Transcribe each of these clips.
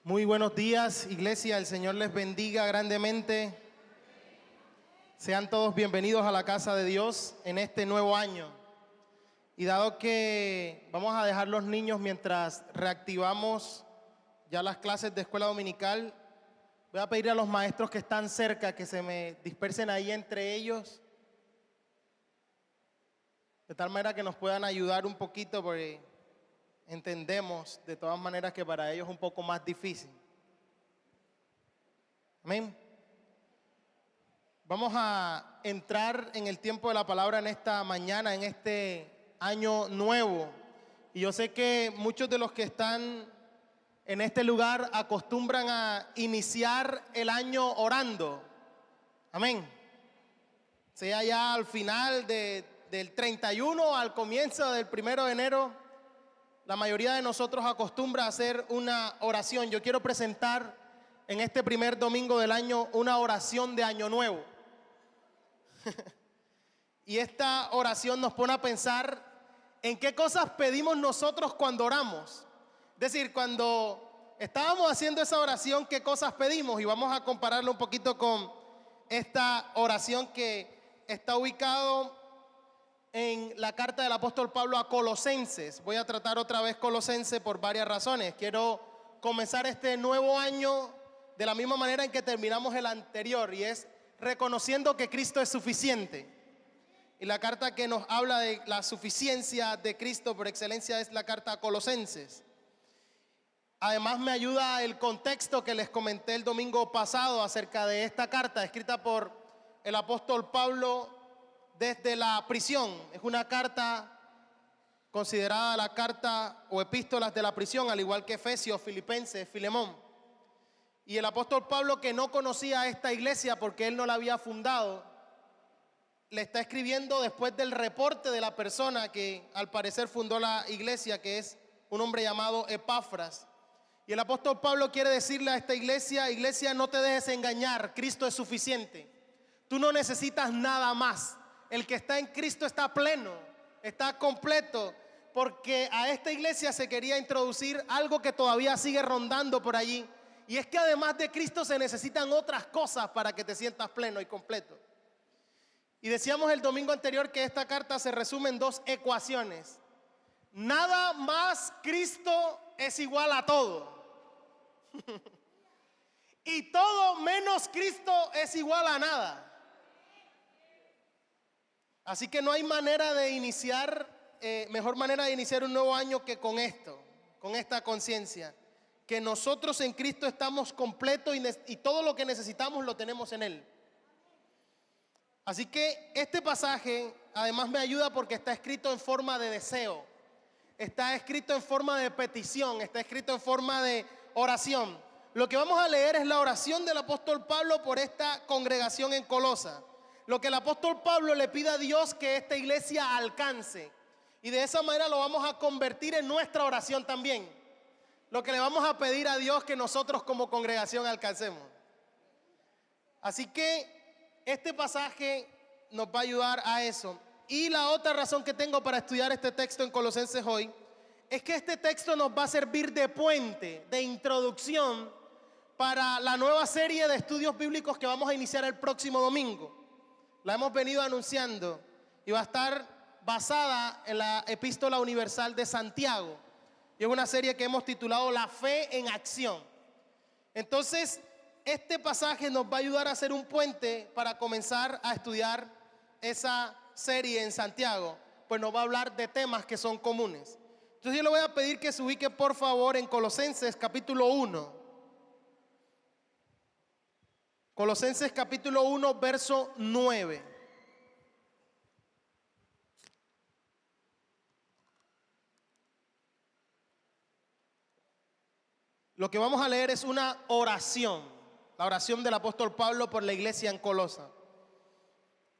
Muy buenos días, iglesia. El Señor les bendiga grandemente. Sean todos bienvenidos a la casa de Dios en este nuevo año. Y dado que vamos a dejar los niños mientras reactivamos ya las clases de escuela dominical, voy a pedir a los maestros que están cerca que se me dispersen ahí entre ellos, de tal manera que nos puedan ayudar un poquito, porque entendemos de todas maneras que para ellos es un poco más difícil. Amén. Vamos a entrar en el tiempo de la palabra en esta mañana, en este año nuevo. Y yo sé que muchos de los que están en este lugar acostumbran a iniciar el año orando. Amén. Sea ya al final del 31 al comienzo del 1 de enero. La mayoría de nosotros acostumbra a hacer una oración. Yo quiero presentar en este primer domingo del año una oración de año nuevo. Y esta oración nos pone a pensar en qué cosas pedimos nosotros cuando oramos. Es decir, cuando estábamos haciendo esa oración, qué cosas pedimos. Y vamos a compararlo un poquito con esta oración que está ubicado en la carta del apóstol Pablo a Colosenses. Voy a tratar otra vez Colosenses por varias razones. Quiero comenzar este nuevo año de la misma manera en que terminamos el anterior, y es reconociendo que Cristo es suficiente. Y la carta que nos habla de la suficiencia de Cristo por excelencia es la carta a Colosenses. Además me ayuda el contexto que les comenté el domingo pasado acerca de esta carta escrita por el apóstol Pablo desde la prisión. Es una carta considerada la carta o epístolas de la prisión, al igual que Efesios, Filipenses, Filemón. Y el apóstol Pablo, que no conocía a esta iglesia porque él no la había fundado, le está escribiendo después del reporte de la persona que al parecer fundó la iglesia, que es un hombre llamado Epafras. Y el apóstol Pablo quiere decirle a esta iglesia: iglesia, no te dejes engañar, Cristo es suficiente. Tú no necesitas nada más. El que está en Cristo está pleno, está completo, porque a esta iglesia se quería introducir algo que todavía sigue rondando por allí, y es que además de Cristo se necesitan otras cosas para que te sientas pleno y completo. Y decíamos el domingo anterior que esta carta se resume en dos ecuaciones: nada más Cristo es igual a todo y todo menos Cristo es igual a nada. Así que no hay manera de iniciar, mejor manera de iniciar un nuevo año que con esto, con esta conciencia, que nosotros en Cristo estamos completos y todo lo que necesitamos lo tenemos en Él. Así que este pasaje además me ayuda porque está escrito en forma de deseo, está escrito en forma de petición, está escrito en forma de oración. Lo que vamos a leer es la oración del apóstol Pablo por esta congregación en Colosa. Lo que el apóstol Pablo le pide a Dios que esta iglesia alcance. Y de esa manera lo vamos a convertir en nuestra oración también. Lo que le vamos a pedir a Dios que nosotros como congregación alcancemos. Así que este pasaje nos va a ayudar a eso. Y la otra razón que tengo para estudiar este texto en Colosenses hoy es que este texto nos va a servir de puente, de introducción para la nueva serie de estudios bíblicos que vamos a iniciar el próximo domingo. La hemos venido anunciando y va a estar basada en la Epístola Universal de Santiago. Y es una serie que hemos titulado La Fe en Acción. Entonces, este pasaje nos va a ayudar a hacer un puente para comenzar a estudiar esa serie en Santiago, pues nos va a hablar de temas que son comunes. Entonces yo le voy a pedir que se ubique por favor en Colosenses capítulo 1. Colosenses capítulo 1, verso 9. Lo que vamos a leer es una oración, la oración del apóstol Pablo por la iglesia en Colosa.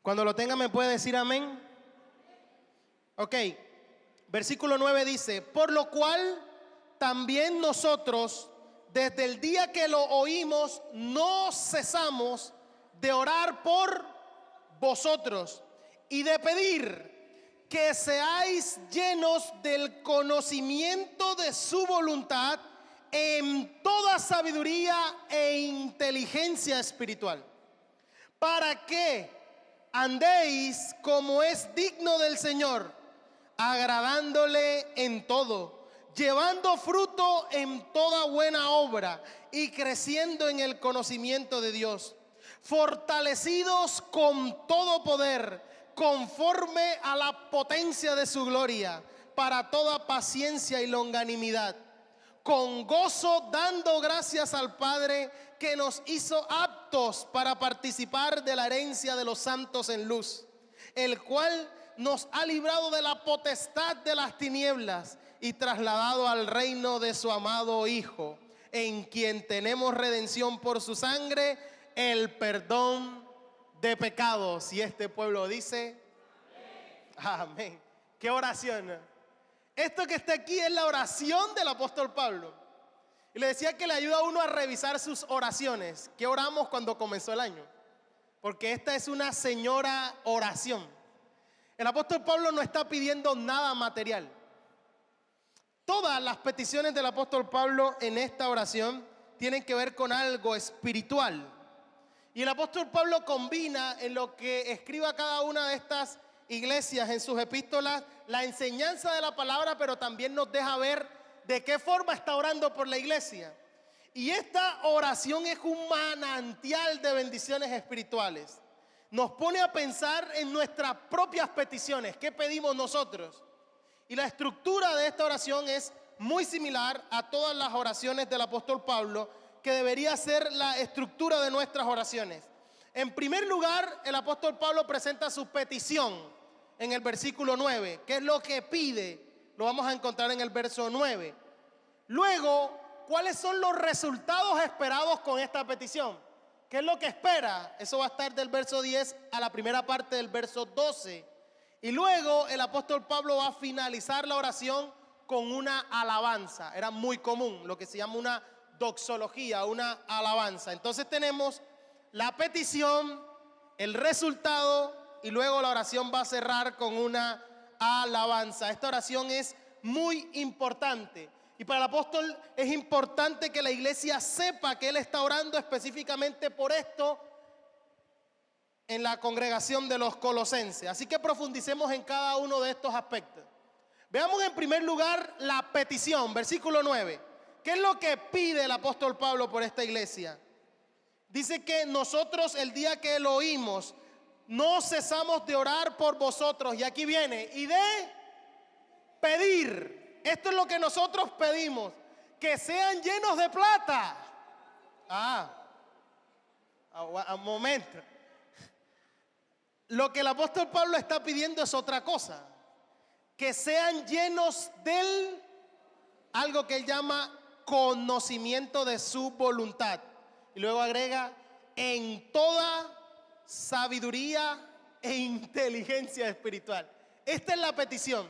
Cuando lo tenga me puede decir amén. Ok, versículo 9 dice: por lo cual también nosotros, desde el día que lo oímos, no cesamos de orar por vosotros y de pedir que seáis llenos del conocimiento de su voluntad en toda sabiduría e inteligencia espiritual, para que andéis como es digno del Señor, agradándole en todo, llevando fruto en toda buena obra y creciendo en el conocimiento de Dios, fortalecidos con todo poder, conforme a la potencia de su gloria, para toda paciencia y longanimidad, con gozo dando gracias al Padre que nos hizo aptos para participar de la herencia de los santos en luz, el cual nos ha librado de la potestad de las tinieblas y trasladado al reino de su amado Hijo, en quien tenemos redención por su sangre, el perdón de pecados. Y este pueblo dice: amén. Qué oración. Esto que está aquí es la oración del apóstol Pablo. Y le decía que le ayuda a uno a revisar sus oraciones. ¿Qué oramos cuando comenzó el año? Porque esta es una señora oración. El apóstol Pablo no está pidiendo nada material. Todas las peticiones del apóstol Pablo en esta oración tienen que ver con algo espiritual. Y el apóstol Pablo combina en lo que escriba cada una de estas iglesias en sus epístolas la enseñanza de la palabra, pero también nos deja ver de qué forma está orando por la iglesia. Y esta oración es un manantial de bendiciones espirituales. Nos pone a pensar en nuestras propias peticiones, qué pedimos nosotros. Y la estructura de esta oración es muy similar a todas las oraciones del apóstol Pablo, que debería ser la estructura de nuestras oraciones. En primer lugar, el apóstol Pablo presenta su petición en el versículo 9. ¿Qué es lo que pide? Lo vamos a encontrar en el verso 9. Luego, ¿cuáles son los resultados esperados con esta petición? ¿Qué es lo que espera? Eso va a estar del verso 10 a la primera parte del verso 12. Y luego el apóstol Pablo va a finalizar la oración con una alabanza. Era muy común, lo que se llama una doxología, una alabanza. Entonces tenemos la petición, el resultado, y luego la oración va a cerrar con una alabanza. Esta oración es muy importante. Y para el apóstol es importante que la iglesia sepa que él está orando específicamente por esto en la congregación de los colosenses. Así que profundicemos en cada uno de estos aspectos. Veamos en primer lugar la petición, versículo 9. ¿Qué es lo que pide el apóstol Pablo por esta iglesia? Dice que nosotros el día que lo oímos no cesamos de orar por vosotros. Y aquí viene, y de pedir. Esto es lo que nosotros pedimos, que sean llenos de plata. Un momento. Lo que el apóstol Pablo está pidiendo es otra cosa. Que sean llenos del, algo que él llama conocimiento de su voluntad. Y luego agrega, en toda sabiduría e inteligencia espiritual. Esta es la petición.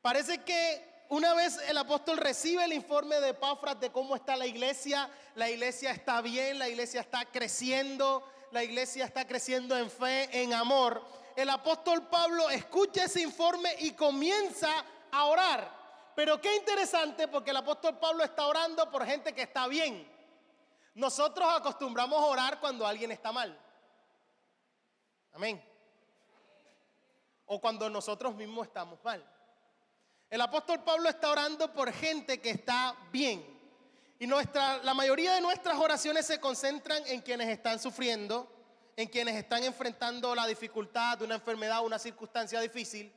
Parece que una vez el apóstol recibe el informe de Epafras de cómo está la iglesia está bien, la iglesia está creciendo en fe, en amor. El apóstol Pablo escucha ese informe y comienza a orar. Pero qué interesante, porque el apóstol Pablo está orando por gente que está bien. Nosotros acostumbramos a orar cuando alguien está mal. Amén. O cuando nosotros mismos estamos mal. El apóstol Pablo está orando por gente que está bien. Y la mayoría de nuestras oraciones se concentran en quienes están sufriendo, en quienes están enfrentando la dificultad de una enfermedad, una circunstancia difícil.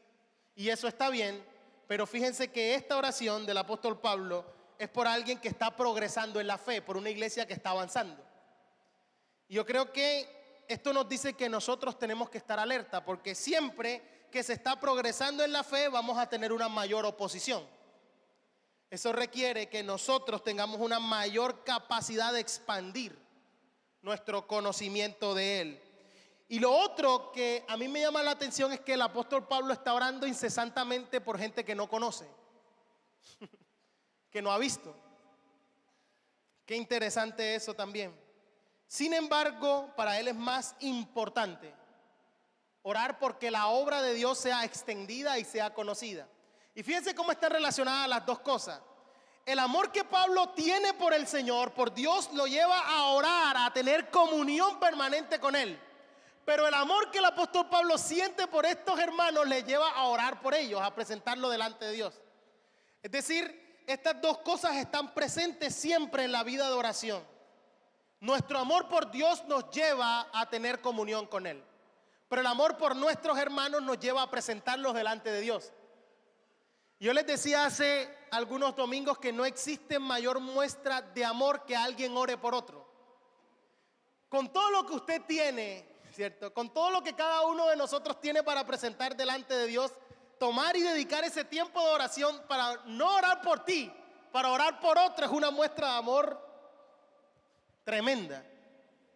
Y eso está bien, pero fíjense que esta oración del apóstol Pablo es por alguien que está progresando en la fe, por una iglesia que está avanzando. Y yo creo que esto nos dice que nosotros tenemos que estar alerta, porque siempre que se está progresando en la fe vamos a tener una mayor oposición. Eso requiere que nosotros tengamos una mayor capacidad de expandir nuestro conocimiento de Él. Y lo otro que a mí me llama la atención es que el apóstol Pablo está orando incesantemente por gente que no conoce, que no ha visto. Qué interesante eso también. Sin embargo, para él es más importante orar porque la obra de Dios sea extendida y sea conocida. Y fíjense cómo están relacionadas las dos cosas. el amor que Pablo tiene por el Señor, por Dios, lo lleva a orar, a tener comunión permanente con Él. Pero el amor que el apóstol Pablo siente por estos hermanos le lleva a orar por ellos, a presentarlo delante de Dios. Es decir, estas dos cosas están presentes siempre en la vida de oración. Nuestro amor por Dios nos lleva a tener comunión con Él, pero el amor por nuestros hermanos nos lleva a presentarlos delante de Dios. Yo les decía hace algunos domingos que no existe mayor muestra de amor que alguien ore por otro. Con todo lo que usted tiene, ¿cierto? Con todo lo que cada uno de nosotros tiene para presentar delante de Dios, tomar y dedicar ese tiempo de oración para no orar por ti, para orar por otro, es una muestra de amor tremenda.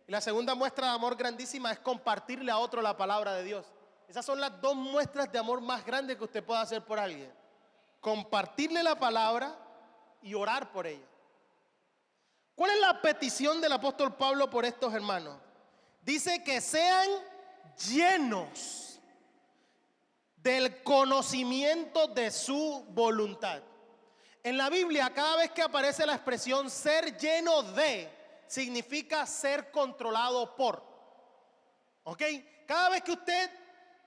Y la segunda muestra de amor grandísima es compartirle a otro la palabra de Dios. Esas son las dos muestras de amor más grandes que usted pueda hacer por alguien: compartirle la palabra y orar por ella. ¿Cuál es la petición del apóstol Pablo por estos hermanos? Dice que sean llenos del conocimiento de su voluntad. En la Biblia, cada vez que aparece la expresión ser lleno de, significa ser controlado por. ¿Ok? Cada vez que usted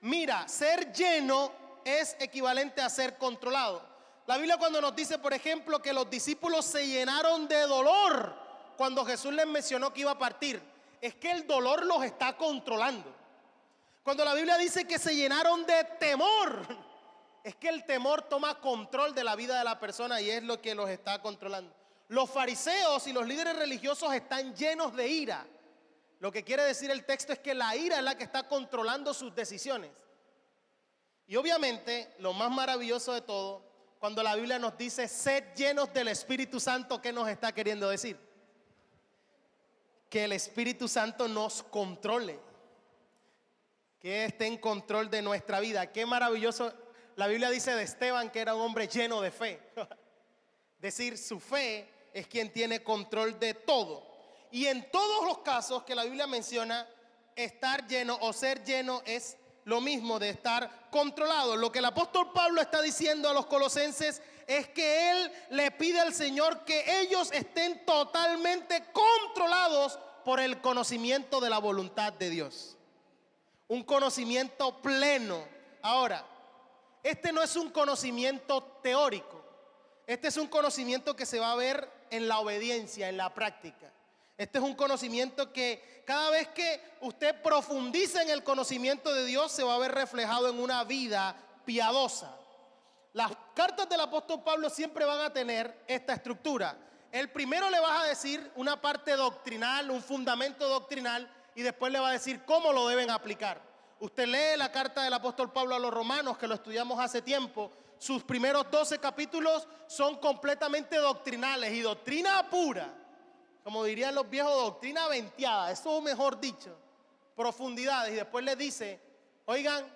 mira ser lleno, es equivalente a ser controlado. La Biblia cuando nos dice, por ejemplo, que los discípulos se llenaron de dolor cuando Jesús les mencionó que iba a partir, es que el dolor los está controlando. Cuando la Biblia dice que se llenaron de temor, es que el temor toma control de la vida de la persona y es lo que los está controlando. Los fariseos y los líderes religiosos están llenos de ira. Lo que quiere decir el texto es que la ira es la que está controlando sus decisiones. Y obviamente, lo más maravilloso de todo, cuando la Biblia nos dice, sed llenos del Espíritu Santo, ¿qué nos está queriendo decir? Que el Espíritu Santo nos controle, que esté en control de nuestra vida. Qué maravilloso. La Biblia dice de Esteban que era un hombre lleno de fe. Decir, su fe es quien tiene control de todo. Y en todos los casos que la Biblia menciona, estar lleno o ser lleno es lo mismo de estar controlado. Lo que el apóstol Pablo está diciendo a los colosenses es que él le pide al Señor que ellos estén totalmente controlados por el conocimiento de la voluntad de Dios. Un conocimiento pleno. Ahora, este no es un conocimiento teórico. Este es un conocimiento que se va a ver en la obediencia, en la práctica. Este es un conocimiento que cada vez que usted profundiza en el conocimiento de Dios se va a ver reflejado en una vida piadosa. Las cartas del apóstol Pablo siempre van a tener esta estructura. El primero le va a decir una parte doctrinal, un fundamento doctrinal, y después le va a decir cómo lo deben aplicar. Usted lee la carta del apóstol Pablo a los romanos, que lo estudiamos hace tiempo. Sus primeros 12 capítulos son completamente doctrinales y doctrina pura. Como dirían los viejos, doctrina venteada, eso mejor dicho, profundidades. Y después les dice, oigan,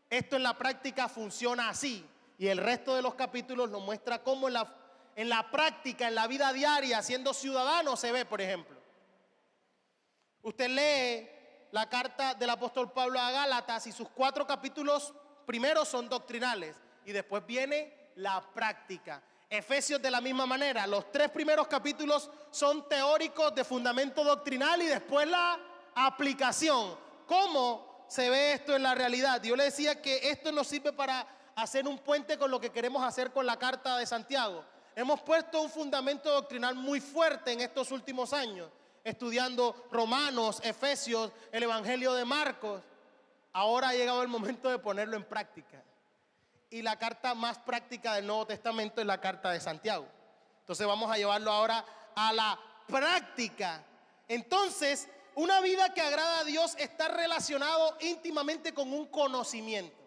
esto en la práctica funciona así. Y el resto de los capítulos nos muestra cómo en la práctica, en la vida diaria, siendo ciudadano se ve, por ejemplo. Usted lee la carta del apóstol Pablo a Gálatas y sus 4 capítulos primeros son doctrinales y después viene la práctica. Efesios de la misma manera, los 3 primeros capítulos son teóricos de fundamento doctrinal y después la aplicación. ¿Cómo se ve esto en la realidad? Yo le decía que esto nos sirve para hacer un puente con lo que queremos hacer con la carta de Santiago. Hemos puesto un fundamento doctrinal muy fuerte en estos últimos años, estudiando Romanos, Efesios, el Evangelio de Marcos. Ahora ha llegado el momento de ponerlo en práctica. Y la carta más práctica del Nuevo Testamento es la carta de Santiago. Entonces vamos a llevarlo ahora a la práctica. Entonces, una vida que agrada a Dios está relacionado íntimamente con un conocimiento,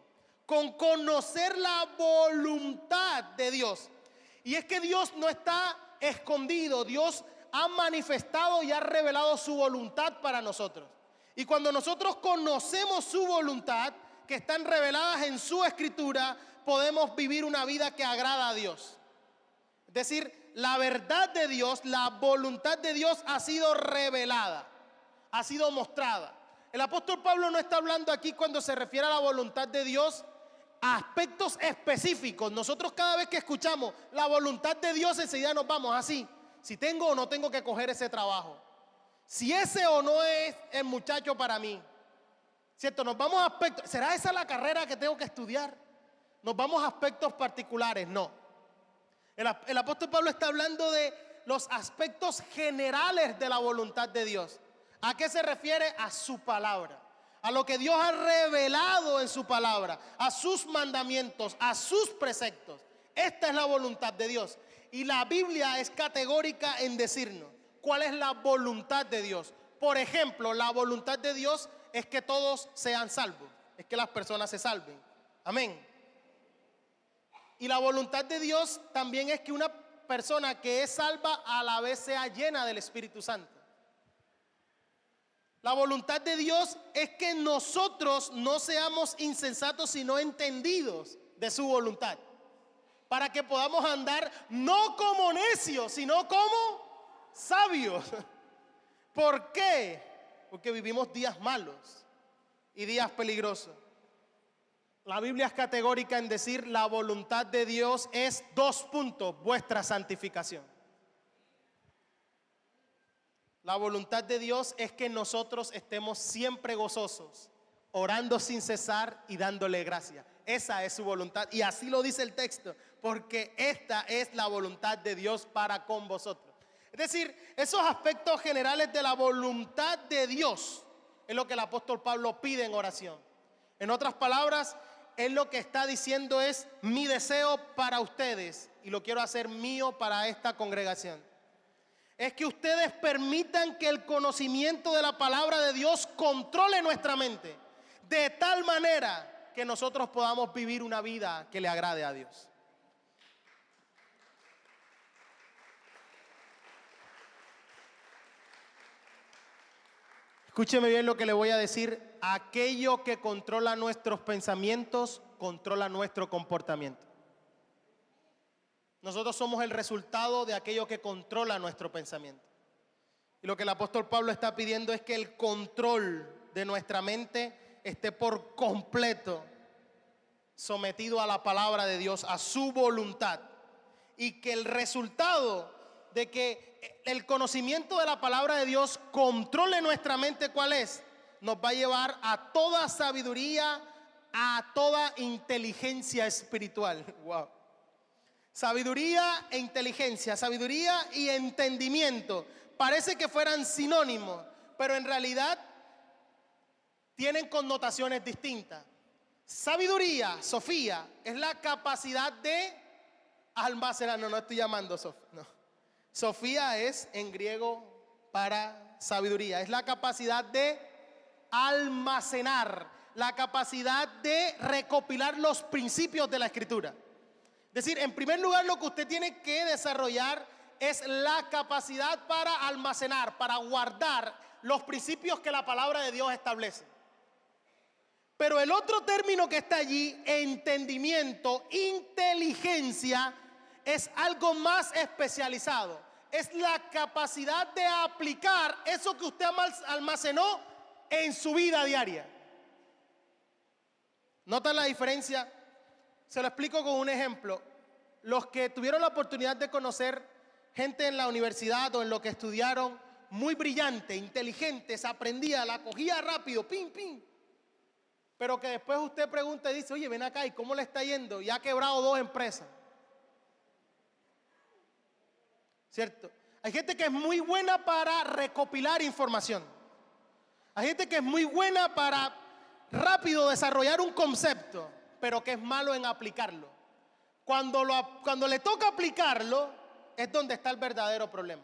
con conocer la voluntad de Dios. Y es que Dios no está escondido, Dios ha manifestado y ha revelado su voluntad para nosotros. Y cuando nosotros conocemos su voluntad, que están reveladas en su escritura, podemos vivir una vida que agrada a Dios. Es decir, la verdad de Dios, la voluntad de Dios ha sido revelada, ha sido mostrada. El apóstol Pablo no está hablando aquí cuando se refiere a la voluntad de Dios a aspectos específicos. Nosotros cada vez que escuchamos la voluntad de Dios, enseguida nos vamos así. Si tengo o no tengo que coger ese trabajo. Si ese o no es el muchacho para mí. ¿Cierto? Nos vamos a aspectos. ¿Será esa la carrera que tengo que estudiar? Nos vamos a aspectos particulares. No. El apóstol Pablo está hablando de los aspectos generales de la voluntad de Dios. ¿A qué se refiere? A su palabra. A lo que Dios ha revelado en su palabra, a sus mandamientos, a sus preceptos. Esta es la voluntad de Dios. Y la Biblia es categórica en decirnos cuál es la voluntad de Dios. Por ejemplo, la voluntad de Dios es que todos sean salvos, es que las personas se salven. Amén. Y la voluntad de Dios también es que una persona que es salva a la vez sea llena del Espíritu Santo. La voluntad de Dios es que nosotros no seamos insensatos, sino entendidos de su voluntad. Para que podamos andar no como necios, sino como sabios. ¿Por qué? Porque vivimos días malos y días peligrosos. La Biblia es categórica en decir la voluntad de Dios es 2 puntos, vuestra santificación. La voluntad de Dios es que nosotros estemos siempre gozosos, orando sin cesar y dándole gracias. Esa es su voluntad y así lo dice el texto, porque esta es la voluntad de Dios para con vosotros. Es decir, esos aspectos generales de la voluntad de Dios es lo que el apóstol Pablo pide en oración. En otras palabras, él lo que está diciendo es mi deseo para ustedes y lo quiero hacer mío para esta congregación. Es que ustedes permitan que el conocimiento de la palabra de Dios controle nuestra mente de tal manera que nosotros podamos vivir una vida que le agrade a Dios. Escúcheme bien lo que le voy a decir. Aquello que controla nuestros pensamientos, controla nuestro comportamiento. Nosotros somos el resultado de aquello que controla nuestro pensamiento. Y lo que el apóstol Pablo está pidiendo es que el control de nuestra mente esté por completo sometido a la palabra de Dios, a su voluntad. Y que el resultado de que el conocimiento de la palabra de Dios controle nuestra mente, ¿cuál es? Nos va a llevar a toda sabiduría, a toda inteligencia espiritual. Wow. Sabiduría e inteligencia, sabiduría y entendimiento. Parece que fueran sinónimos, pero en realidad tienen connotaciones distintas. Sabiduría, Sofía, es la capacidad de almacenar. No estoy llamando Sofía. No. Sofía es en griego para sabiduría. Es la capacidad de almacenar, la capacidad de recopilar los principios de la Escritura. Es decir, en primer lugar, lo que usted tiene que desarrollar es la capacidad para almacenar, para guardar los principios que la palabra de Dios establece. Pero el otro término que está allí, entendimiento, inteligencia, es algo más especializado. Es la capacidad de aplicar eso que usted almacenó en su vida diaria. ¿Notan la diferencia? Se lo explico con un ejemplo. Los que tuvieron la oportunidad de conocer gente en la universidad o en lo que estudiaron, muy brillante, inteligente, se aprendía, la cogía rápido, pim, pim. Pero que después usted pregunta y dice, oye, ven acá, ¿y cómo le está yendo? Y ha quebrado 2 empresas. ¿Cierto? Hay gente que es muy buena para recopilar información. Hay gente que es muy buena para rápido desarrollar un concepto, pero que es malo en aplicarlo. Cuando le toca aplicarlo, es donde está el verdadero problema.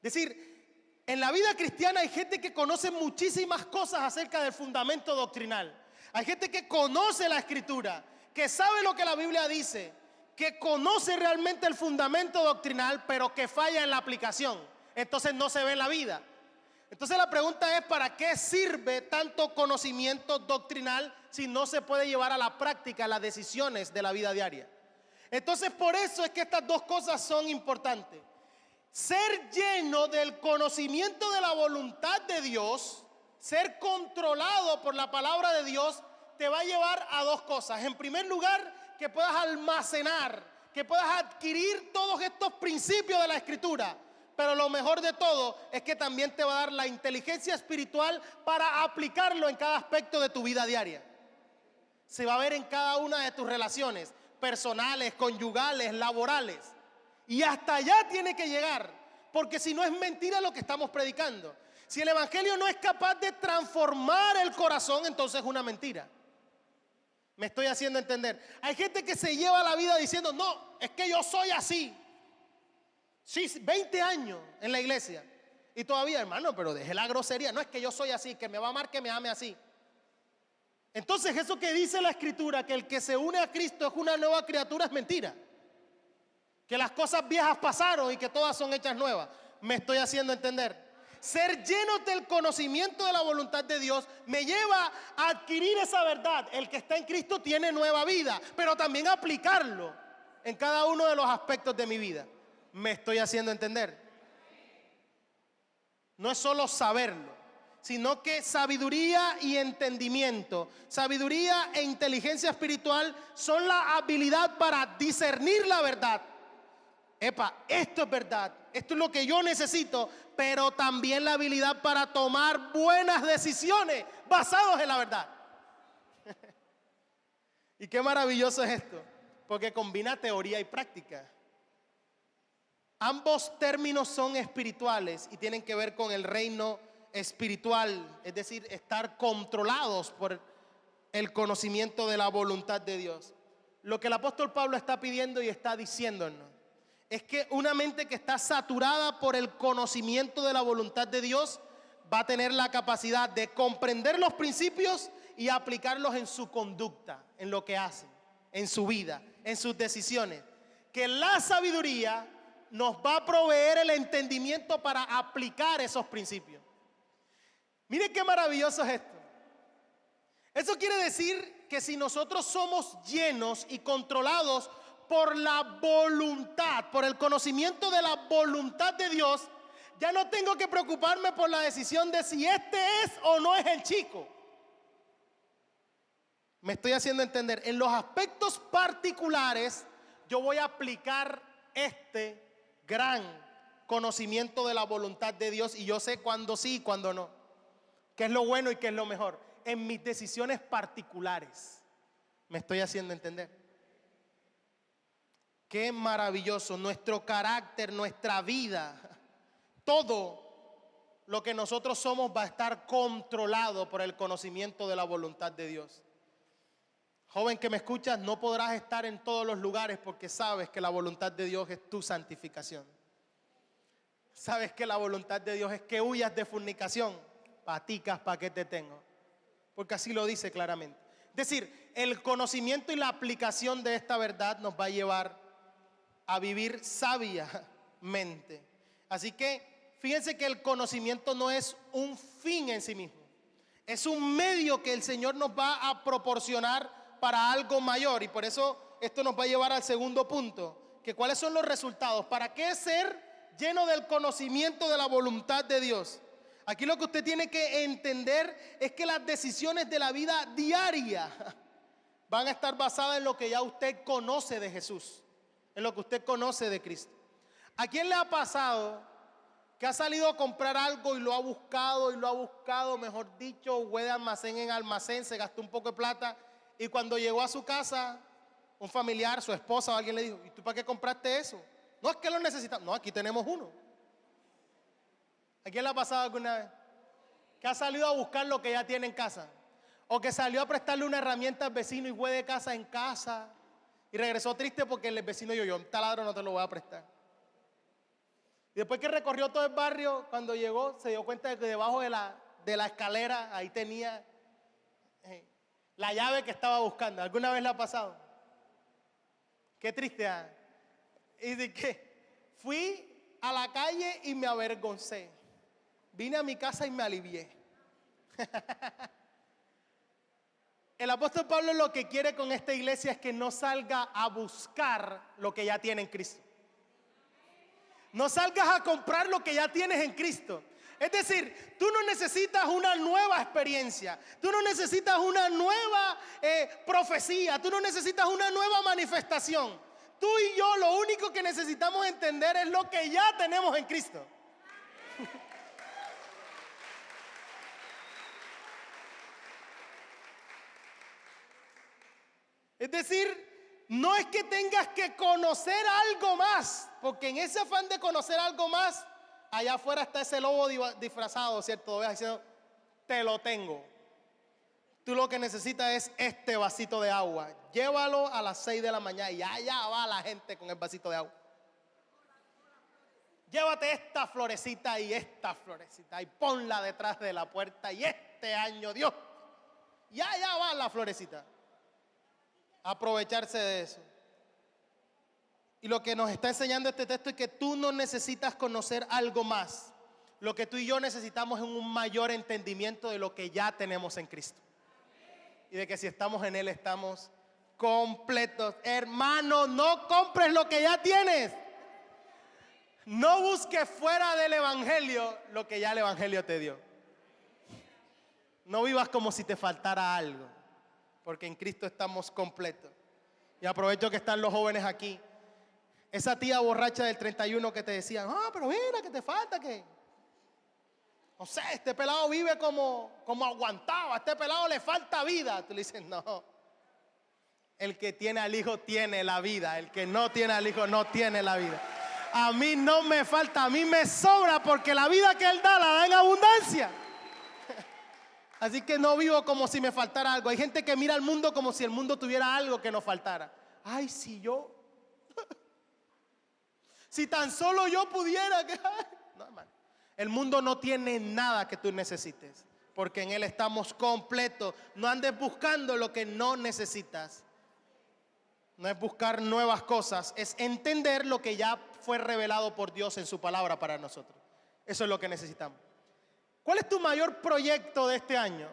Es decir, en la vida cristiana hay gente que conoce muchísimas cosas acerca del fundamento doctrinal. Hay gente que conoce la Escritura, que sabe lo que la Biblia dice, que conoce realmente el fundamento doctrinal, pero que falla en la aplicación. Entonces no se ve en la vida. Entonces la pregunta es, ¿para qué sirve tanto conocimiento doctrinal si no se puede llevar a la práctica las decisiones de la vida diaria? Entonces por eso es que estas 2 cosas son importantes. Ser lleno del conocimiento de la voluntad de Dios, ser controlado por la palabra de Dios, te va a llevar a dos cosas. En primer lugar, que puedas almacenar, que puedas adquirir todos estos principios de la Escritura. Pero lo mejor de todo es que también te va a dar la inteligencia espiritual para aplicarlo en cada aspecto de tu vida diaria. Se va a ver en cada una de tus relaciones personales, conyugales, laborales. Y hasta allá tiene que llegar, porque si no es mentira lo que estamos predicando. Si el evangelio no es capaz de transformar el corazón, entonces es una mentira. Me estoy haciendo entender. Hay gente que se lleva la vida diciendo, no, es que yo soy así. Sí, 20 años en la iglesia. Y todavía, hermano, pero deje la grosería. No es que yo soy así, que me va a amar, que me ame así. Entonces eso que dice la Escritura, que el que se une a Cristo es una nueva criatura, es mentira. Que las cosas viejas pasaron y que todas son hechas nuevas. Me estoy haciendo entender. Ser llenos del conocimiento de la voluntad de Dios me lleva a adquirir esa verdad. El que está en Cristo tiene nueva vida, pero también aplicarlo en cada uno de los aspectos de mi vida. Me estoy haciendo entender. No es solo saberlo, sino que sabiduría y entendimiento, sabiduría e inteligencia espiritual son la habilidad para discernir la verdad. Epa, esto es verdad, esto es lo que yo necesito, pero también la habilidad para tomar buenas decisiones basadas en la verdad. Y qué maravilloso es esto, porque combina teoría y práctica. Ambos términos son espirituales y tienen que ver con el reino espiritual, es decir, estar controlados por el conocimiento de la voluntad de Dios. Lo que el apóstol Pablo está pidiendo y está diciéndonos es que una mente que está saturada por el conocimiento de la voluntad de Dios va a tener la capacidad de comprender los principios y aplicarlos en su conducta, en lo que hace, en su vida, en sus decisiones. Que la sabiduría nos va a proveer el entendimiento para aplicar esos principios. Miren qué maravilloso es esto. Eso quiere decir que si nosotros somos llenos y controlados por la voluntad, por el conocimiento de la voluntad de Dios, ya no tengo que preocuparme por la decisión de si este es o no es el chico. Me estoy haciendo entender. En los aspectos particulares, yo voy a aplicar este gran conocimiento de la voluntad de Dios y yo sé cuándo sí y cuándo no. ¿Qué es lo bueno y qué es lo mejor? En mis decisiones particulares. Me estoy haciendo entender. Qué maravilloso, nuestro carácter, nuestra vida, todo lo que nosotros somos va a estar controlado por el conocimiento de la voluntad de Dios. Joven que me escuchas, no podrás estar en todos los lugares porque sabes que la voluntad de Dios es tu santificación. Sabes que la voluntad de Dios es que huyas de fornicación. Paticas, ¿para qué te tengo? Porque así lo dice claramente. Es decir, el conocimiento y la aplicación de esta verdad nos va a llevar a vivir sabiamente. Así que fíjense que el conocimiento no es un fin en sí mismo. Es un medio que el Señor nos va a proporcionar para algo mayor. Y por eso esto nos va a llevar al segundo punto. Que ¿cuáles son los resultados? ¿Para qué ser lleno del conocimiento de la voluntad de Dios? Aquí lo que usted tiene que entender es que las decisiones de la vida diaria van a estar basadas en lo que ya usted conoce de Jesús, en lo que usted conoce de Cristo. ¿A quién le ha pasado que ha salido a comprar algo y lo ha buscado, mejor dicho, fue de almacén en almacén, se gastó un poco de plata y cuando llegó a su casa, un familiar, su esposa o alguien le dijo, ¿y tú para qué compraste eso? No, es que lo necesitamos. No, aquí tenemos uno. ¿A quién le ha pasado alguna vez? Que ha salido a buscar lo que ya tiene en casa. O que salió a prestarle una herramienta al vecino y fue de casa en casa. Y regresó triste porque el vecino dijo, yo un taladro no te lo voy a prestar. Y después que recorrió todo el barrio, cuando llegó, se dio cuenta de que debajo de la escalera, ahí tenía la llave que estaba buscando. ¿Alguna vez le ha pasado? Qué triste. Y de que fui a la calle y me avergoncé. Vine a mi casa y me alivié. El apóstol Pablo lo que quiere con esta iglesia es que no salga a buscar lo que ya tiene en Cristo. No salgas a comprar lo que ya tienes en Cristo. Es decir, tú no necesitas una nueva experiencia, tú no necesitas una nueva profecía, tú no necesitas una nueva manifestación. Tú y yo lo único que necesitamos entender es lo que ya tenemos en Cristo. Es decir, no es que tengas que conocer algo más, porque en ese afán de conocer algo más, allá afuera está ese lobo disfrazado, ¿cierto? Diciendo, te lo tengo. Tú lo que necesitas es este vasito de agua. Llévalo a las 6 de la mañana y allá va la gente con el vasito de agua. Llévate esta florecita y ponla detrás de la puerta y este año, Dios. Y allá va la florecita. Aprovecharse de eso. Y lo que nos está enseñando este texto es que tú no necesitas conocer algo más. Lo que tú y yo necesitamos es un mayor entendimiento de lo que ya tenemos en Cristo. Y de que si estamos en Él estamos completos. Hermano, no compres lo que ya tienes. No busques fuera del Evangelio lo que ya el Evangelio te dio. No vivas como si te faltara algo, porque en Cristo estamos completos. Y aprovecho que están los jóvenes aquí. Esa tía borracha del 31 que te decía, pero mira que te falta que... No sé, este pelado vive como aguantaba, a este pelado le falta vida. Tú le dices, no. El que tiene al Hijo tiene la vida, el que no tiene al Hijo no tiene la vida. A mí no me falta, a mí me sobra, porque la vida que Él da la da en abundancia. Así que no vivo como si me faltara algo. Hay gente que mira al mundo como si el mundo tuviera algo que nos faltara. Ay, si yo, si tan solo yo pudiera. No, hermano. El mundo no tiene nada que tú necesites, porque en Él estamos completos. No andes buscando lo que no necesitas. No es buscar nuevas cosas, es entender lo que ya fue revelado por Dios en su palabra para nosotros. Eso es lo que necesitamos. ¿Cuál es tu mayor proyecto de este año?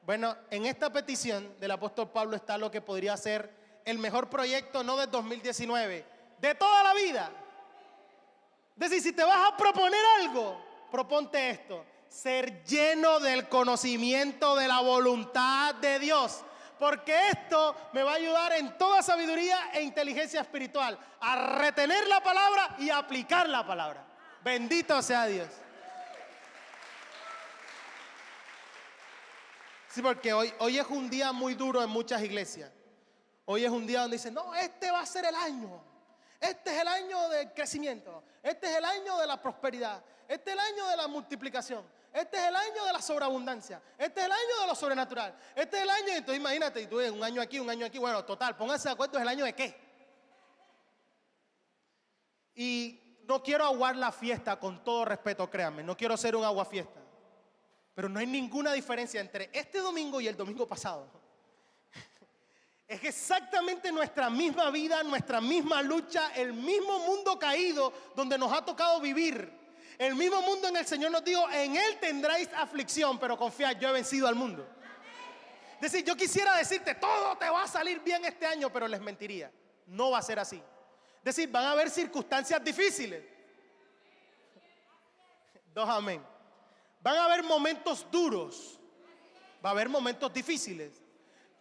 Bueno, en esta petición del apóstol Pablo está lo que podría ser el mejor proyecto, no del 2019, de toda la vida. Es decir, si te vas a proponer algo, proponte esto: ser lleno del conocimiento de la voluntad de Dios. Porque esto me va a ayudar en toda sabiduría e inteligencia espiritual a retener la palabra y a aplicar la palabra. Bendito sea Dios. Sí, porque hoy es un día muy duro en muchas iglesias. Hoy es un día donde dicen, no, este va a ser el año. Este es el año del crecimiento. Este es el año de la prosperidad. Este es el año de la multiplicación. Este es el año de la sobreabundancia. Este es el año de lo sobrenatural. Este es el año, entonces imagínate, y tú un año aquí, un año aquí. Bueno, total, pónganse de acuerdo, ¿es el año de qué? Y no quiero aguar la fiesta, con todo respeto, créanme. No quiero ser un aguafiesta. Pero no hay ninguna diferencia entre este domingo y el domingo pasado. Es exactamente nuestra misma vida, nuestra misma lucha, el mismo mundo caído donde nos ha tocado vivir. El mismo mundo en el Señor nos dijo, en Él tendréis aflicción, pero confiad, yo he vencido al mundo. Es decir, yo quisiera decirte, todo te va a salir bien este año, pero les mentiría. No va a ser así. Es decir, van a haber circunstancias difíciles. Dos amén. Van a haber momentos duros. Va a haber momentos difíciles.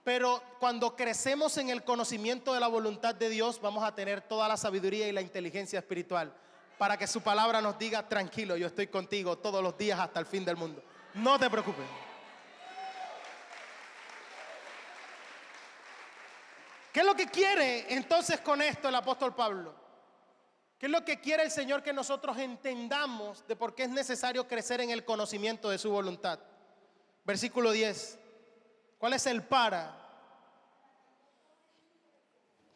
Pero cuando crecemos en el conocimiento de la voluntad de Dios, vamos a tener toda la sabiduría y la inteligencia espiritual para que su palabra nos diga, tranquilo, yo estoy contigo todos los días hasta el fin del mundo. No te preocupes. ¿Qué es lo que quiere entonces con esto el apóstol Pablo? ¿Qué es lo que quiere el Señor que nosotros entendamos de por qué es necesario crecer en el conocimiento de su voluntad? Versículo 10. ¿Cuál es el para?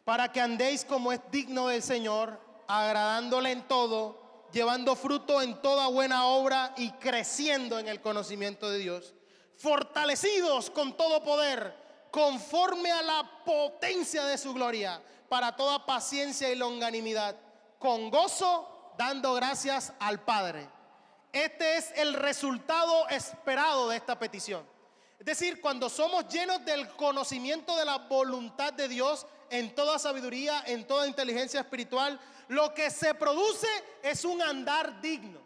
Para que andéis como es digno del Señor, agradándole en todo, llevando fruto en toda buena obra y creciendo en el conocimiento de Dios, fortalecidos con todo poder, conforme a la potencia de su gloria, para toda paciencia y longanimidad, con gozo, dando gracias al Padre. Este es el resultado esperado de esta petición. Es decir, cuando somos llenos del conocimiento de la voluntad de Dios, en toda sabiduría, en toda inteligencia espiritual, lo que se produce es un andar digno.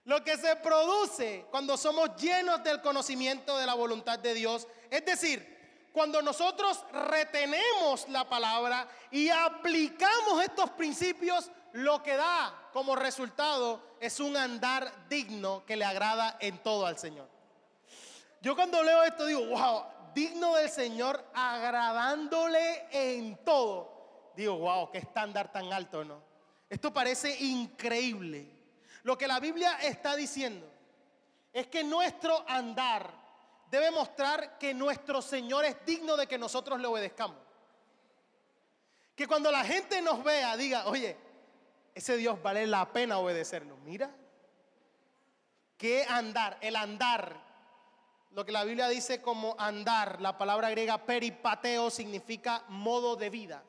Lo que se produce cuando somos llenos del conocimiento de la voluntad de Dios, es decir, cuando nosotros retenemos la palabra y aplicamos estos principios, lo que da como resultado es un andar digno que le agrada en todo al Señor. Yo cuando leo esto digo, wow, digno del Señor, agradándole en todo. Digo, wow, qué estándar tan alto, ¿no? Esto parece increíble. Lo que la Biblia está diciendo es que nuestro andar debe mostrar que nuestro Señor es digno de que nosotros le obedezcamos. Que cuando la gente nos vea diga, oye, ese Dios vale la pena obedecernos. Mira, qué andar, el andar. Lo que la Biblia dice como andar, la palabra griega peripateo significa modo de vida,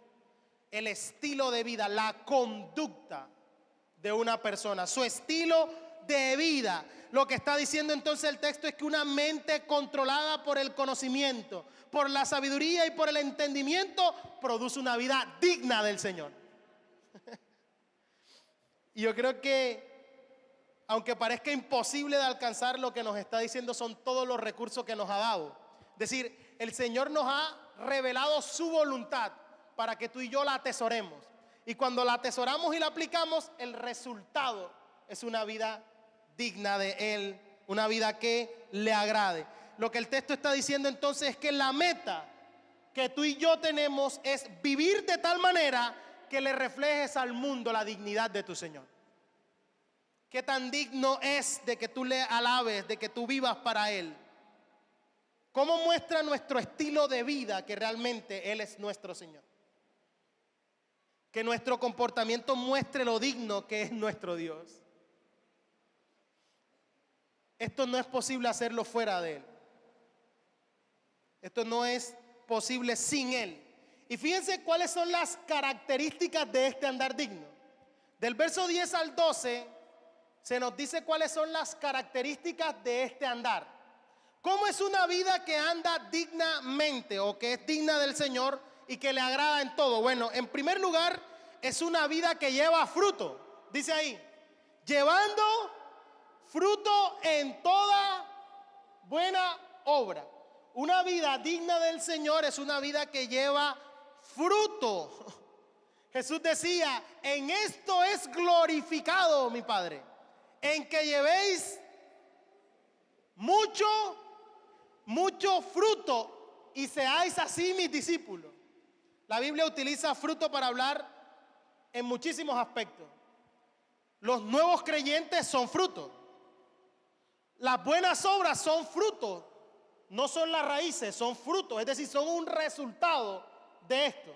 el estilo de vida, la conducta de una persona, su estilo de vida. Lo que está diciendo entonces el texto es que una mente controlada por el conocimiento, por la sabiduría y por el entendimiento, produce una vida digna del Señor. Y yo creo que aunque parezca imposible de alcanzar, lo que nos está diciendo son todos los recursos que nos ha dado. Es decir, el Señor nos ha revelado su voluntad para que tú y yo la atesoremos. Y cuando la atesoramos y la aplicamos, el resultado es una vida digna de Él, una vida que le agrade. Lo que el texto está diciendo entonces es que la meta que tú y yo tenemos es vivir de tal manera que le reflejes al mundo la dignidad de tu Señor. ¿Qué tan digno es de que tú le alabes, de que tú vivas para Él? ¿Cómo muestra nuestro estilo de vida que realmente Él es nuestro Señor? Que nuestro comportamiento muestre lo digno que es nuestro Dios. Esto no es posible hacerlo fuera de Él. Esto no es posible sin Él. Y fíjense cuáles son las características de este andar digno. Del verso 10 al 12... se nos dice cuáles son las características de este andar. ¿Cómo es una vida que anda dignamente o que es digna del Señor y que le agrada en todo? Bueno, en primer lugar, es una vida que lleva fruto. Dice ahí, llevando fruto en toda buena obra. Una vida digna del Señor es una vida que lleva fruto. Jesús decía, en esto es glorificado mi Padre, en que llevéis mucho fruto y seáis así mis discípulos. La Biblia utiliza fruto para hablar en muchísimos aspectos. Los nuevos creyentes son fruto. Las buenas obras son fruto. No son las raíces, son frutos. Es decir, son un resultado de esto.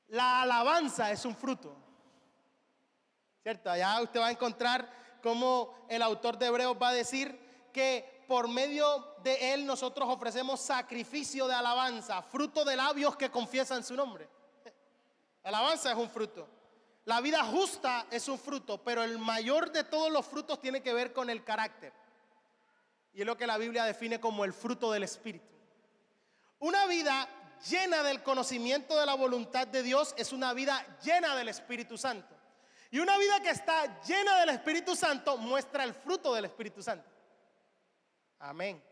La alabanza es un fruto. ¿Cierto? Allá usted va a encontrar cómo el autor de Hebreos va a decir que por medio de él nosotros ofrecemos sacrificio de alabanza, fruto de labios que confiesan su nombre. Alabanza es un fruto. La vida justa es un fruto, pero el mayor de todos los frutos tiene que ver con el carácter. Y es lo que la Biblia define como el fruto del Espíritu. Una vida llena del conocimiento de la voluntad de Dios es una vida llena del Espíritu Santo. Y una vida que está llena del Espíritu Santo muestra el fruto del Espíritu Santo. Amén.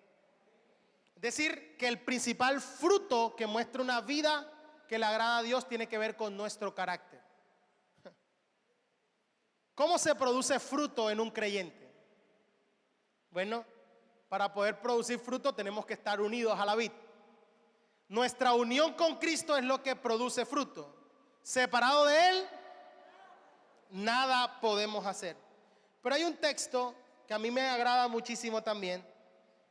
Es decir, que el principal fruto que muestra una vida que le agrada a Dios tiene que ver con nuestro carácter. ¿Cómo se produce fruto en un creyente? Bueno, para poder producir fruto tenemos que estar unidos a la vid. Nuestra unión con Cristo es lo que produce fruto. Separado de Él, nada podemos hacer. Pero hay un texto que a mí me agrada muchísimo también,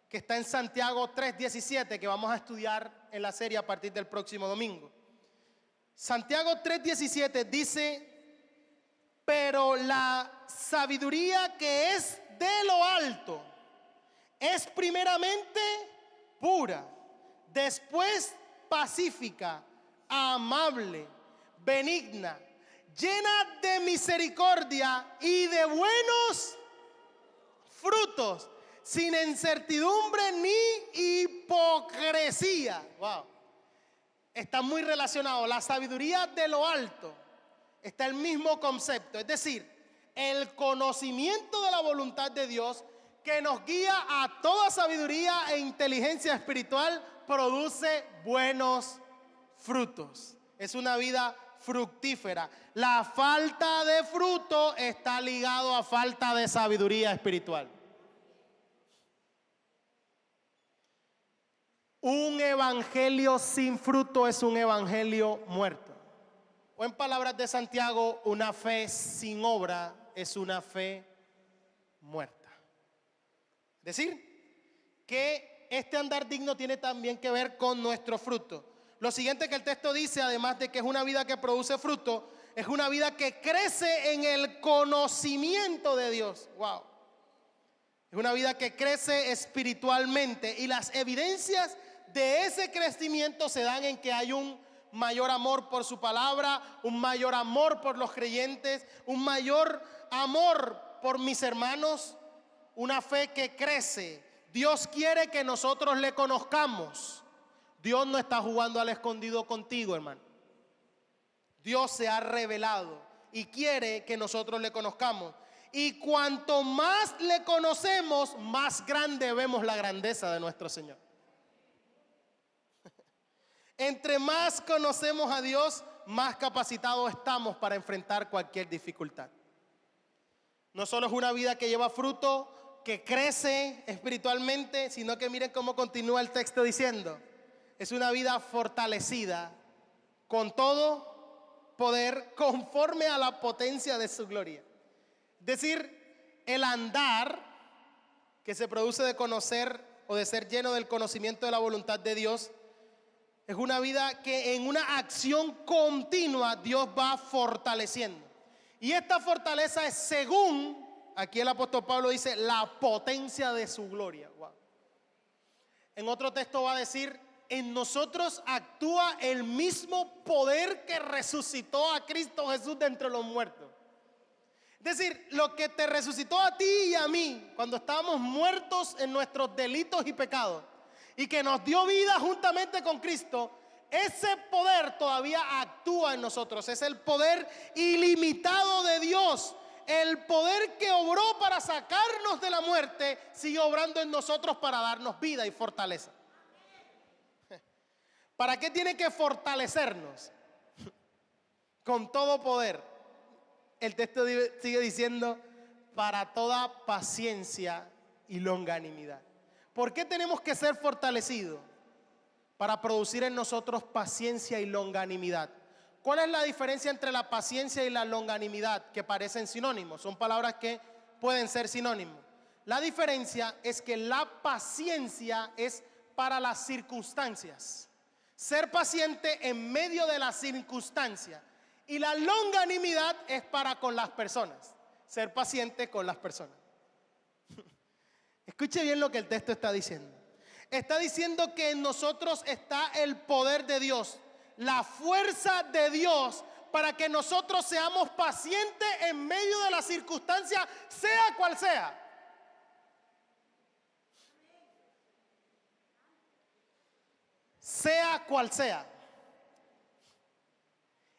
que está en Santiago 3:17, que vamos a estudiar en la serie a partir del próximo domingo. Santiago 3:17 dice: pero la sabiduría que es de lo alto es primeramente pura, después pacífica, amable, benigna, llena de misericordia y de buenos frutos, sin incertidumbre ni hipocresía. Wow. Está muy relacionado. La sabiduría de lo alto está el mismo concepto. Es decir, el conocimiento de la voluntad de Dios, que nos guía a toda sabiduría e inteligencia espiritual, produce buenos frutos. Es una vida fructífera. La falta de fruto está ligado a falta de sabiduría espiritual. Un evangelio sin fruto es un evangelio muerto. O en palabras de Santiago, una fe sin obra es una fe muerta. Es decir, que este andar digno tiene también que ver con nuestro fruto. Lo siguiente que el texto dice, además de que es una vida que produce fruto, es una vida que crece en el conocimiento de Dios. Wow. Es una vida que crece espiritualmente, y las evidencias de ese crecimiento se dan en que hay un mayor amor por su palabra, un mayor amor por los creyentes, un mayor amor por mis hermanos, una fe que crece. Dios quiere que nosotros le conozcamos. Dios no está jugando al escondido contigo, hermano. Dios se ha revelado y quiere que nosotros le conozcamos. Y cuanto más le conocemos, más grande vemos la grandeza de nuestro Señor. Entre más conocemos a Dios, más capacitados estamos para enfrentar cualquier dificultad. No solo es una vida que lleva fruto, que crece espiritualmente, sino que miren cómo continúa el texto diciendo: es una vida fortalecida con todo poder conforme a la potencia de su gloria. Es decir, el andar que se produce de conocer o de ser lleno del conocimiento de la voluntad de Dios es una vida que en una acción continua Dios va fortaleciendo. Y esta fortaleza es según, aquí el apóstol Pablo dice, la potencia de su gloria. Wow. En otro texto va a decir: en nosotros actúa el mismo poder que resucitó a Cristo Jesús de entre los muertos. Es decir, lo que te resucitó a ti y a mí cuando estábamos muertos en nuestros delitos y pecados, y que nos dio vida juntamente con Cristo, ese poder todavía actúa en nosotros. Es el poder ilimitado de Dios. El poder que obró para sacarnos de la muerte sigue obrando en nosotros para darnos vida y fortaleza. ¿Para qué tiene que fortalecernos? Con todo poder. El texto sigue diciendo: para toda paciencia y longanimidad. ¿Por qué tenemos que ser fortalecidos? Para producir en nosotros paciencia y longanimidad. ¿Cuál es la diferencia entre la paciencia y la longanimidad? Que parecen sinónimos, son palabras que pueden ser sinónimos. La diferencia es que la paciencia es para las circunstancias. Ser paciente en medio de las circunstancias. Y la longanimidad es para con las personas. Ser paciente con las personas. Escuche bien lo que el texto está diciendo. Está diciendo que en nosotros está el poder de Dios, la fuerza de Dios, para que nosotros seamos pacientes en medio de la circunstancia, sea cual sea. Sea cual sea.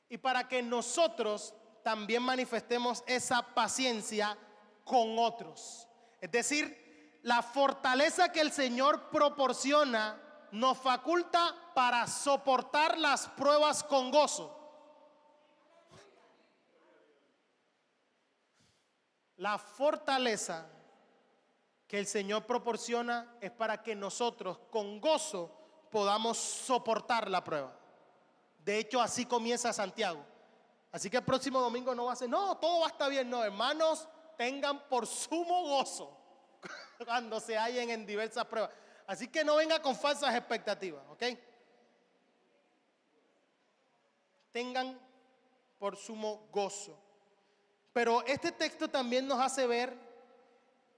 Y para que nosotros también manifestemos esa paciencia con otros. Es decir, la fortaleza que el Señor proporciona nos faculta para soportar las pruebas con gozo. La fortaleza que el Señor proporciona es para que nosotros con gozo podamos soportar la prueba. De hecho, así comienza Santiago. Así que el próximo domingo no va a ser: no, todo va a estar bien. No, hermanos, tengan por sumo gozo cuando se hallen en diversas pruebas. Así que no venga con falsas expectativas, ¿ok? Tengan por sumo gozo. Pero este texto también nos hace ver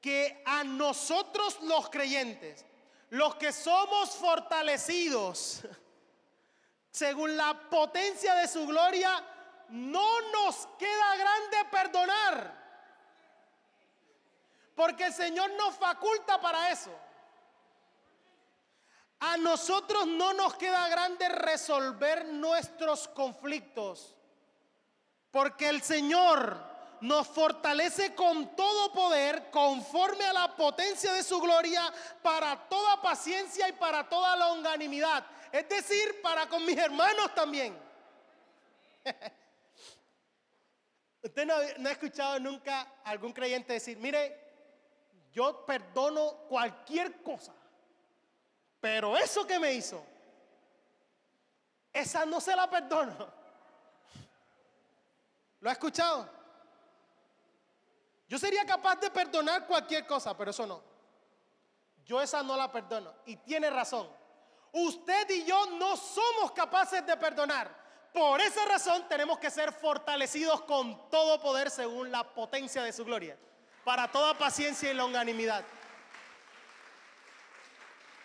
que a nosotros los creyentes, los que somos fortalecidos según la potencia de su gloria, no nos queda grande perdonar, porque el Señor nos faculta para eso. A nosotros no nos queda grande resolver nuestros conflictos, porque el Señor nos fortalece con todo poder, conforme a la potencia de su gloria, para toda paciencia y para toda longanimidad. Es decir, para con mis hermanos también. Usted no ha escuchado nunca a algún creyente decir: mire, yo perdono cualquier cosa, pero eso que me hizo, esa no se la perdono. ¿Lo ha escuchado? Yo sería capaz de perdonar cualquier cosa, pero eso no. Yo esa no la perdono. Y tiene razón. Usted y yo no somos capaces de perdonar. Por esa razón tenemos que ser fortalecidos con todo poder según la potencia de su gloria, para toda paciencia y longanimidad.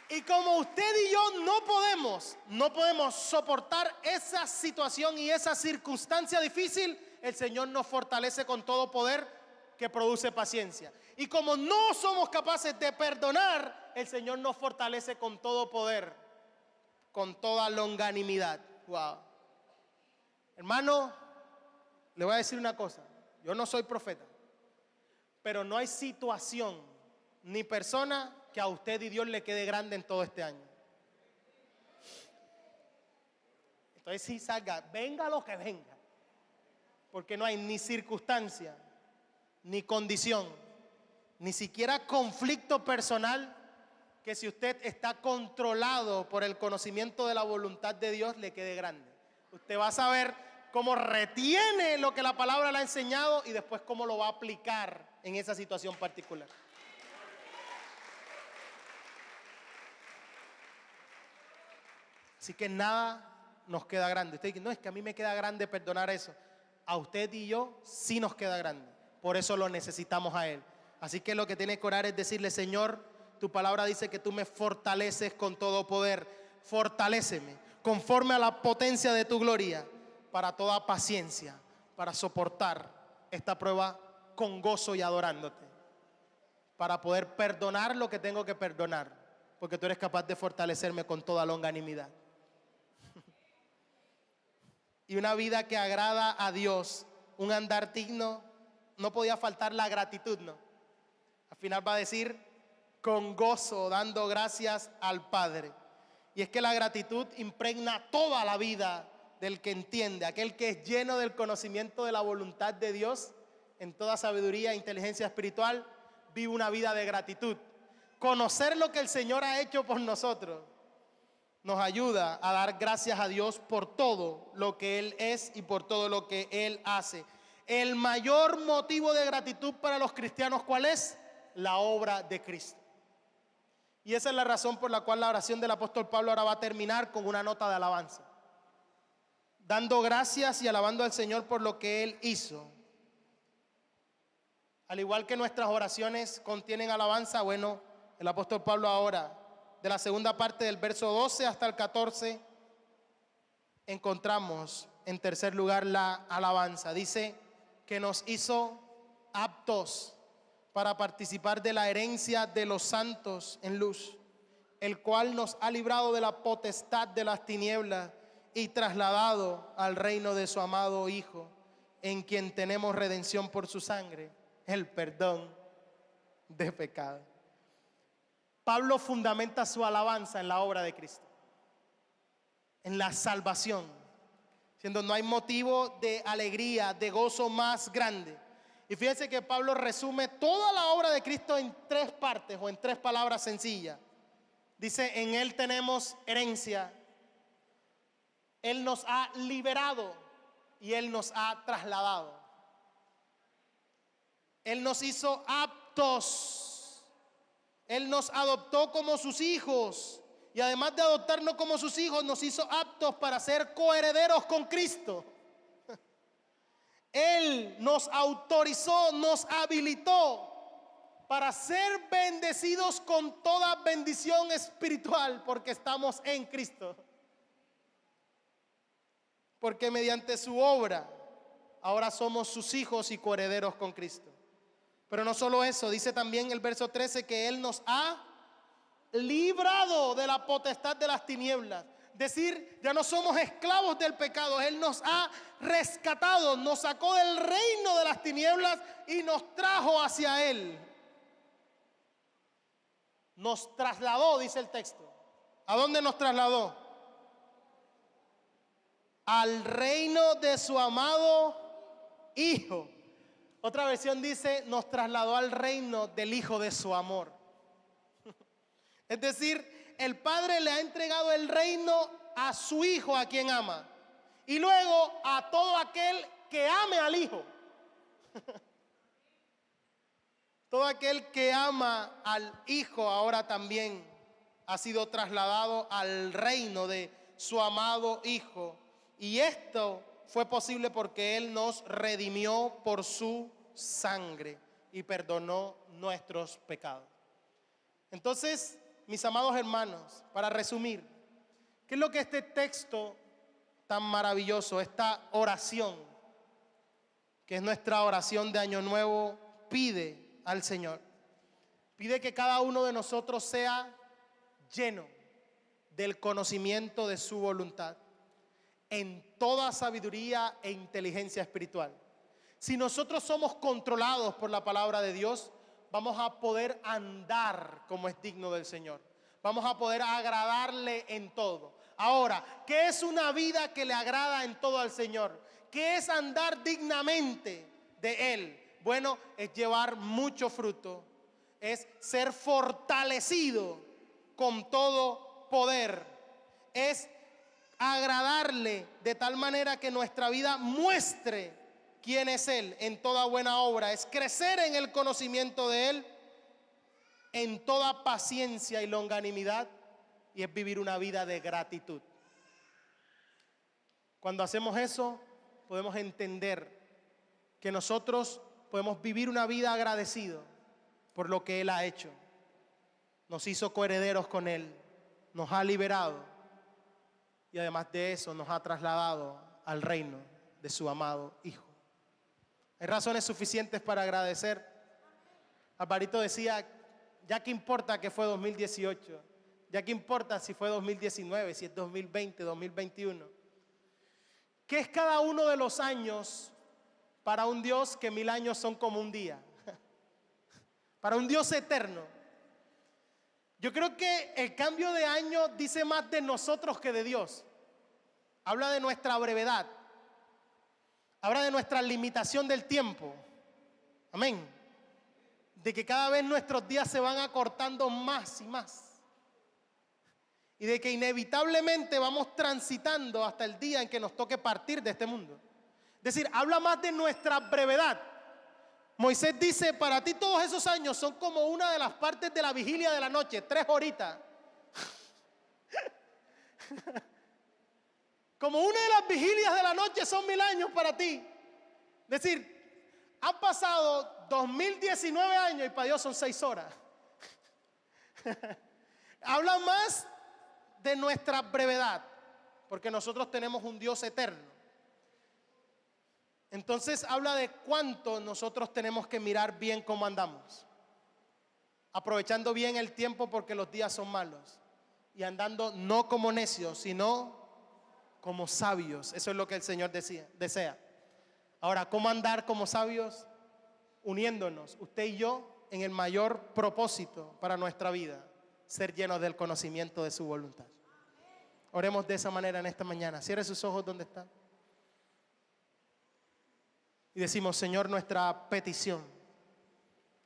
Y como usted y yo no podemos soportar esa situación y esa circunstancia difícil, el Señor nos fortalece con todo poder que produce paciencia. Y como no somos capaces de perdonar, el Señor nos fortalece con todo poder, con toda longanimidad. Wow. Hermano, le voy a decir una cosa. Yo no soy profeta, pero no hay situación ni persona que a usted y Dios le quede grande en todo este año. Entonces sí, salga, venga lo que venga, porque no hay ni circunstancia, ni condición, ni siquiera conflicto personal que, si usted está controlado por el conocimiento de la voluntad de Dios, le quede grande. Usted va a saber cómo retiene lo que la palabra le ha enseñado y después cómo lo va a aplicar en esa situación particular. Así que nada nos queda grande. Usted dice: no, es que a mí me queda grande perdonar eso. A usted y yo sí nos queda grande. Por eso lo necesitamos a Él. Así que lo que tiene que orar es decirle: Señor, tu palabra dice que tú me fortaleces con todo poder. Fortaléceme conforme a la potencia de tu gloria, para toda paciencia, para soportar esta prueba con gozo y adorándote, para poder perdonar lo que tengo que perdonar, porque tú eres capaz de fortalecerme con toda longanimidad. Y una vida que agrada a Dios, un andar digno, no podía faltar la gratitud, ¿no? Al final va a decir: con gozo, dando gracias al Padre. Y es que la gratitud impregna toda la vida del que entiende, aquel que es lleno del conocimiento de la voluntad de Dios, en toda sabiduría e inteligencia espiritual, vive una vida de gratitud. Conocer lo que el Señor ha hecho por nosotros nos ayuda a dar gracias a Dios por todo lo que Él es y por todo lo que Él hace. El mayor motivo de gratitud para los cristianos, ¿cuál es? La obra de Cristo. Y esa es la razón por la cual la oración del apóstol Pablo ahora va a terminar con una nota de alabanza, dando gracias y alabando al Señor por lo que Él hizo. Al igual que nuestras oraciones contienen alabanza, bueno, el apóstol Pablo ahora, de la segunda parte del verso 12 hasta el 14, encontramos en tercer lugar la alabanza. Dice que nos hizo aptos para participar de la herencia de los santos en luz, el cual nos ha librado de la potestad de las tinieblas y trasladado al reino de su amado Hijo, en quien tenemos redención por su sangre, el perdón de pecado. Pablo fundamenta su alabanza en la obra de Cristo, en la salvación, siendo no hay motivo de alegría, de gozo más grande. Y fíjense que Pablo resume toda la obra de Cristo en tres partes o en tres palabras sencillas. Dice: en Él tenemos herencia, Él nos ha liberado y Él nos ha trasladado. Él nos hizo aptos. Él nos adoptó como sus hijos. Y además de adoptarnos como sus hijos, nos hizo aptos para ser coherederos con Cristo. Él nos autorizó, nos habilitó para ser bendecidos con toda bendición espiritual, porque estamos en Cristo. Porque mediante su obra ahora somos sus hijos y coherederos con Cristo. Pero no solo eso, dice también el verso 13 que Él nos ha librado de la potestad de las tinieblas, Decir, ya no somos esclavos del pecado. Él nos ha rescatado, nos sacó del reino de las tinieblas y nos trajo hacia Él. Nos trasladó, dice el texto. ¿A dónde nos trasladó? Al reino de su amado Hijo. Otra versión dice, nos trasladó al reino del Hijo de su amor. Es decir, el Padre le ha entregado el reino a su Hijo, a quien ama. Y luego a todo aquel que ame al Hijo. Todo aquel que ama al Hijo ahora también ha sido trasladado al reino de su amado Hijo. Y esto fue posible porque Él nos redimió por su sangre y perdonó nuestros pecados. Entonces, mis amados hermanos, para resumir, ¿qué es lo que este texto tan maravilloso, esta oración, que es nuestra oración de Año Nuevo, pide al Señor? Pide que cada uno de nosotros sea lleno del conocimiento de su voluntad, en toda sabiduría e inteligencia espiritual. Si nosotros somos controlados por la palabra de Dios, vamos a poder andar como es digno del Señor. Vamos a poder agradarle en todo. Ahora, ¿qué es una vida que le agrada en todo al Señor? ¿Qué es andar dignamente de Él? Bueno, es llevar mucho fruto, es ser fortalecido con todo poder, es agradarle de tal manera que nuestra vida muestre quién es Él en toda buena obra, es crecer en el conocimiento de Él en toda paciencia y longanimidad, y es vivir una vida de gratitud. Cuando hacemos eso, podemos entender que nosotros podemos vivir una vida agradecido por lo que Él ha hecho. Nos hizo coherederos con Él, nos ha liberado y además de eso nos ha trasladado al reino de su amado Hijo. Hay razones suficientes para agradecer. Alvarito decía, ya que importa que fue 2018, ya que importa si fue 2019, si es 2020, 2021. ¿Qué es cada uno de los años para un Dios que 1000 años son como un día? Para un Dios eterno. Yo creo que el cambio de año dice más de nosotros que de Dios. Habla de nuestra brevedad. Habla de nuestra limitación del tiempo. Amén. De que cada vez nuestros días se van acortando más y más. Y de que inevitablemente vamos transitando hasta el día en que nos toque partir de este mundo. Es decir, habla más de nuestra brevedad. Moisés dice, para ti todos esos años son como una de las partes de la vigilia de la noche, 3 horitas. Como una de las vigilias de la noche son 1000 años para ti. Es decir, han pasado 2019 años y para Dios son 6 horas. Habla más de nuestra brevedad, porque nosotros tenemos un Dios eterno. Entonces habla de cuánto nosotros tenemos que mirar bien cómo andamos, aprovechando bien el tiempo porque los días son malos, y andando no como necios, sino como sabios. Eso es lo que el Señor desea. Ahora, ¿cómo andar como sabios? Uniéndonos, usted y yo, en el mayor propósito para nuestra vida, ser llenos del conocimiento de su voluntad. Oremos de esa manera en esta mañana. Cierre sus ojos donde está. Y decimos, Señor, nuestra petición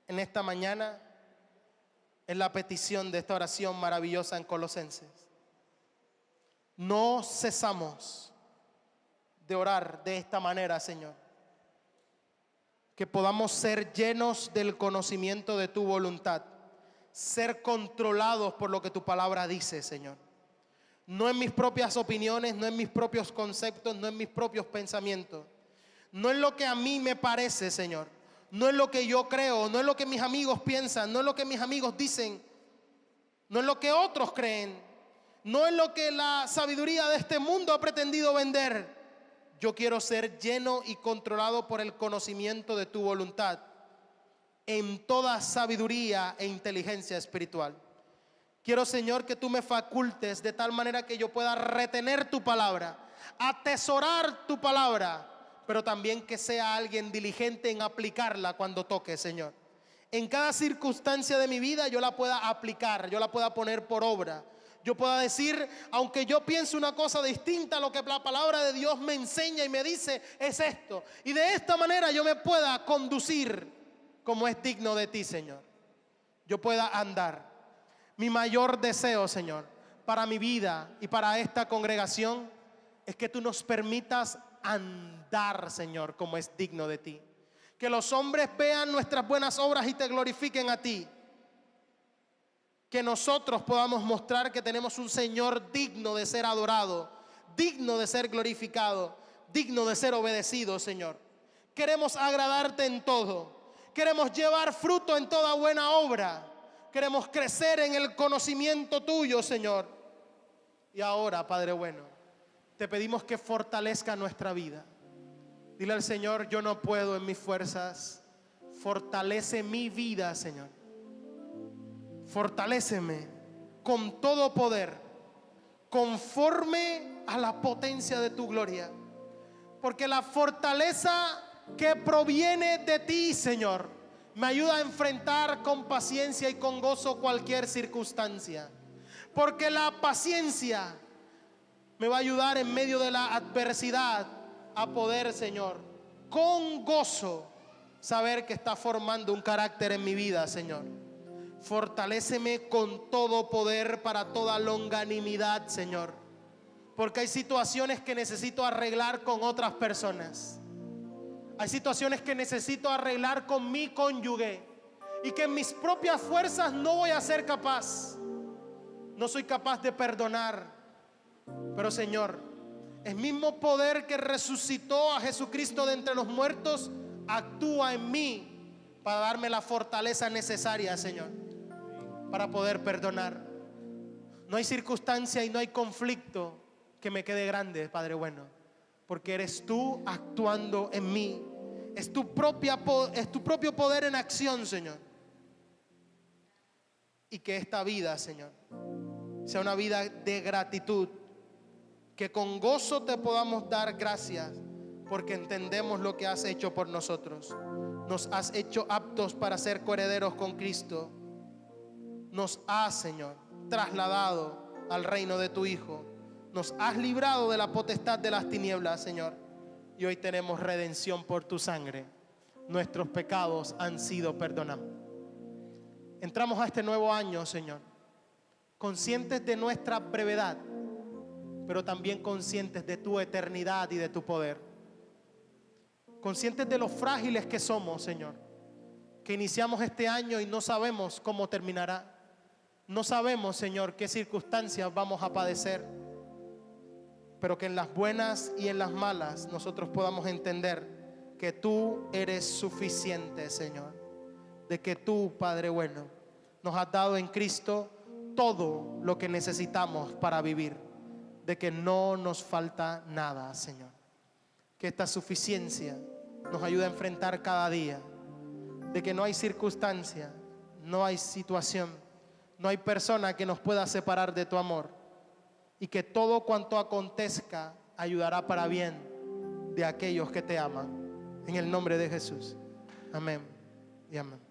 en esta mañana es la petición de esta oración maravillosa en Colosenses. No cesamos de orar de esta manera, Señor. Que podamos ser llenos del conocimiento de tu voluntad. Ser controlados por lo que tu palabra dice, Señor. No en mis propias opiniones, no en mis propios conceptos, no en mis propios pensamientos. No es lo que a mí me parece, Señor. No es lo que yo creo, no es lo que mis amigos piensan, no es lo que mis amigos dicen, no es lo que otros creen, no es lo que la sabiduría de este mundo ha pretendido vender. Yo quiero ser lleno y controlado por el conocimiento de tu voluntad en toda sabiduría e inteligencia espiritual. Quiero, Señor, que tú me facultes de tal manera que yo pueda retener tu palabra, atesorar tu palabra, pero también que sea alguien diligente en aplicarla cuando toque, Señor. En cada circunstancia de mi vida yo la pueda aplicar, yo la pueda poner por obra. Yo pueda decir, aunque yo piense una cosa distinta a lo que la palabra de Dios me enseña y me dice, es esto. Y de esta manera yo me pueda conducir como es digno de ti, Señor. Yo pueda andar. Mi mayor deseo, Señor, para mi vida y para esta congregación es que tú nos permitas andar, Señor, como es digno de ti. Que los hombres vean nuestras buenas obras y te glorifiquen a ti. Que nosotros podamos mostrar que tenemos un Señor digno de ser adorado, digno de ser glorificado, digno de ser obedecido, Señor. Queremos agradarte en todo. Queremos llevar fruto en toda buena obra. Queremos crecer en el conocimiento tuyo, Señor. Y ahora, Padre bueno, te pedimos que fortalezca nuestra vida. Dile al Señor, yo no puedo en mis fuerzas. Fortalece mi vida, Señor. Fortaléceme con todo poder, conforme a la potencia de tu gloria. Porque la fortaleza que proviene de ti, Señor, me ayuda a enfrentar con paciencia y con gozo cualquier circunstancia. Porque la paciencia me va a ayudar en medio de la adversidad a poder, Señor, con gozo, saber que está formando un carácter en mi vida, Señor. Fortaléceme con todo poder para toda longanimidad, Señor. Porque hay situaciones que necesito arreglar con otras personas. Hay situaciones que necesito arreglar con mi cónyuge y que en mis propias fuerzas no voy a ser capaz. No soy capaz de perdonar. Pero, Señor, el mismo poder que resucitó a Jesucristo de entre los muertos actúa en mí para darme la fortaleza necesaria, Señor, para poder perdonar. No hay circunstancia y no hay conflicto que me quede grande, Padre bueno, porque eres tú actuando en mí. Es tu propio poder en acción, Señor. Y que esta vida, Señor, sea una vida de gratitud. Que con gozo te podamos dar gracias porque entendemos lo que has hecho por nosotros. Nos has hecho aptos para ser coherederos con Cristo. Nos has, Señor, trasladado al reino de tu Hijo. Nos has librado de la potestad de las tinieblas, Señor. Y hoy tenemos redención por tu sangre. Nuestros pecados han sido perdonados. Entramos a este nuevo año, Señor, conscientes de nuestra brevedad, pero también conscientes de tu eternidad y de tu poder. Conscientes de lo frágiles que somos, Señor, que iniciamos este año y no sabemos cómo terminará. No sabemos, Señor, qué circunstancias vamos a padecer, pero que en las buenas y en las malas nosotros podamos entender que tú eres suficiente, Señor. De que tú, Padre bueno, nos has dado en Cristo todo lo que necesitamos para vivir. De que no nos falta nada, Señor. Que esta suficiencia nos ayude a enfrentar cada día. De que no hay circunstancia, no hay situación, no hay persona que nos pueda separar de tu amor. Y que todo cuanto acontezca ayudará para bien de aquellos que te aman. En el nombre de Jesús. Amén y amén.